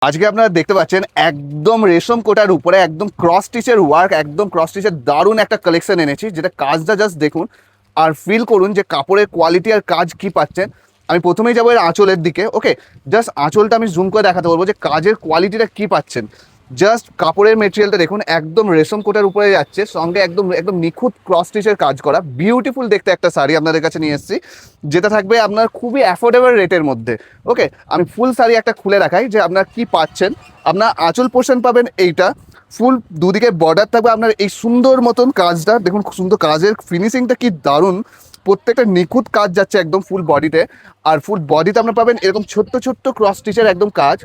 আজকে আপনারা দেখতে পাচ্ছেন একদম রেশম কোটার উপরে একদম ক্রস স্টিচের ওয়ার্ক, একদম ক্রস স্টিচের দারুণ একটা কালেকশন এনেছি, যেটা কাজটা জাস্ট দেখুন আর ফিল করুন যে কাপড়ের কোয়ালিটি আর কাজ কি পাচ্ছেন। আমি প্রথমেই যাবো এর আঁচলের দিকে। ওকে, জাস্ট আঁচলটা আমি জুম করে দেখাতে বলবো যে কাজের কোয়ালিটিটা কি পাচ্ছেন। জাস্ট কাপড়ের মেটেরিয়ালটা দেখুন, একদম রেশম কোটার উপরে যাচ্ছে, সঙ্গে একদম একদম নিখুঁত ক্রস স্টিচের কাজ করা বিউটিফুল দেখতে একটা শাড়ি আপনাদের কাছে নিয়ে এসেছি, যেটা থাকবে আপনার খুবই অ্যাফোর্ডেবল রেটের মধ্যে। ওকে, আমি ফুল শাড়ি একটা খুলে রাখাই যে আপনার কি পাচ্ছেন। আপনার আঁচল পোর্শন পাবেন এইটা, ফুল দুদিকে বর্ডার থাকবে আপনার এই সুন্দর মতন কাজটা দেখুন, সুন্দর কাজের ফিনিশিংটা কি দারুণ, প্রত্যেকটা নিখুঁত কাজ যাচ্ছে একদম ফুল বডিতে। আর ফুল বডিতে আপনারা পাবেন এরকম ছোট্ট ছোট্ট ক্রস স্টিচের একদম কাজ।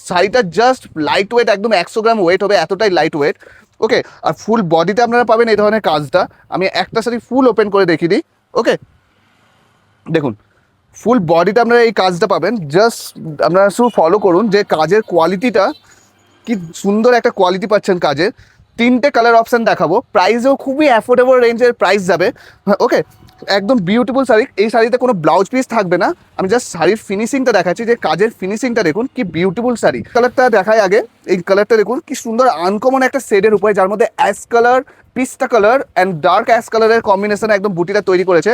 শাড়িটা জাস্ট লাইট ওয়েট, একদম 100 গ্রাম ওয়েট হবে, এতটাই লাইট ওয়েট। ওকে, আর ফুল বডিতে আপনারা পাবেন এই ধরনের কাজটা। আমি একটা শাড়ি ফুল ওপেন করে দেখিয়ে দিই। ওকে, দেখুন ফুল বডিতে আপনারা এই কাজটা পাবেন। জাস্ট আপনারা শুধু ফলো করুন যে কাজের কোয়ালিটিটা কি সুন্দর একটা কোয়ালিটি পাচ্ছেন কাজের। তিনটে কালার অপশান দেখাবো, প্রাইসও খুবই অ্যাফোর্ডেবল রেঞ্জের প্রাইস যাবে। ওকে, একদম বিউটিফুল শাড়ি। এই শাড়িতে কোনো ব্লাউজ পিস থাকবে না, আমি জাস্ট শাড়ির ফিনিশিংটা দেখাচ্ছি যে কাজের ফিনিশিংটা দেখুন কি বিউটিফুল শাড়ি। কালারটা দেখাই আগে, এই কালারটা দেখুন কি সুন্দর আনকমন একটা শেডের উপরে, যার মধ্যে অ্যাশ কালার, পিস্তা কালার অ্যান্ড ডার্ক অ্যাশ কালারের কম্বিনেশনে একদম বুটিটা তৈরি করেছে।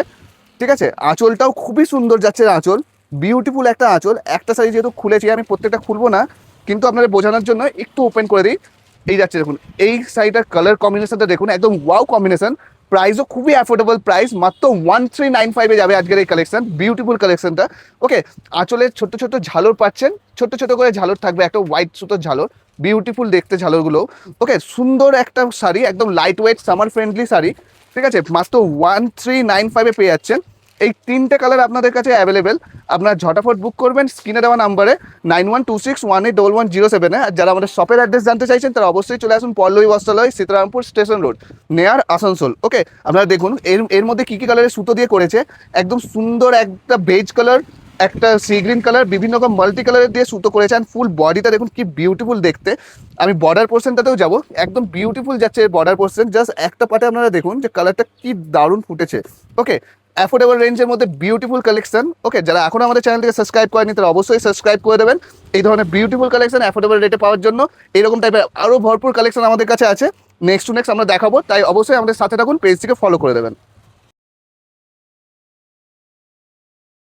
ঠিক আছে, আঁচলটাও খুবই সুন্দর যাচ্ছে আঁচল, বিউটিফুল একটা আঁচল। একটা শাড়ি যেহেতু খুলেছি, আমি প্রত্যেকটা খুলবো না, কিন্তু আপনাদের বোঝানোর জন্য একটু ওপেন করে দিই। এই যাচ্ছে দেখুন, এই শাড়িটার কালার কম্বিনেশনটা দেখুন, একদম ওয়াও কম্বিনেশন। প্রাইসও খুবই অ্যাফোর্ডেবল প্রাইস, মাত্র 1395-এ যাবে আজকের এই কালেকশন, বিউটিফুল কালেকশনটা। ওকে, আঁচলের ছোট্ট ছোট্ট ঝালর পাচ্ছেন, ছোট্ট ছোট করে ঝালর থাকবে, একটা হোয়াইট সুতোর ঝালর, বিউটিফুল দেখতে ঝালরগুলো। ওকে, সুন্দর একটা শাড়ি, একদম light weight summer friendly sari. ঠিক আছে, মাত্র 1395-এ পেয়ে যাচ্ছেন। এই তিনটে কালার আপনাদের কাছে অ্যাভেলেবেল। আপনার ঝটাফট বুক করবেন স্ক্রিনে দেওয়া নাম্বারে 9126181107-এ। আর যারা আমাদের শপের অ্যাড্রেস জানতে চাইছেন তারা অবশ্যই চলে আসুন পল্লবী বস্ত্রালয়, সীতারামপুর স্টেশন রোড, নেয়ার আসানসোল। ওকে, আপনারা দেখুন এর মধ্যে কী কী কালারের সুতো দিয়ে করেছে। একদম সুন্দর একটা বেজ কালার, একটা সি গ্রিন কালার, বিভিন্ন রকম মাল্টি কালারের দিয়ে সুতো করেছে। অ্যান্ড ফুল বডিটা দেখুন কি বিউটিফুল দেখতে। আমি বর্ডার পোর্শনটাতেও যাবো, একদম বিউটিফুল যাচ্ছে বর্ডার পোর্শন। জাস্ট একটা পার্টে আপনারা দেখুন যে কালারটা কি দারুণ ফুটেছে। ওকে, অ্যাফোর্ডেবল রেঞ্জের মধ্যে বিউটিফুল কালেকশন। ওকে, যারা এখনও আমাদের চ্যানেলটিকে সাবস্ক্রাইব করেনি তারা অবশ্যই সাবস্ক্রাইব করে দেবেন এই ধরনের বিউটিফুল কালেকশন অ্যাফোর্ডেবল রেটে পাওয়ার জন্য। এরকম টাইপের আরও ভরপুর কালেকশন আমাদের কাছে আছে, নেক্সট টু নেক্সট আমরা দেখাবো, তাই অবশ্যই আমাদের সাথে থাকুন, পেজটিকে ফলো করে দেবেন।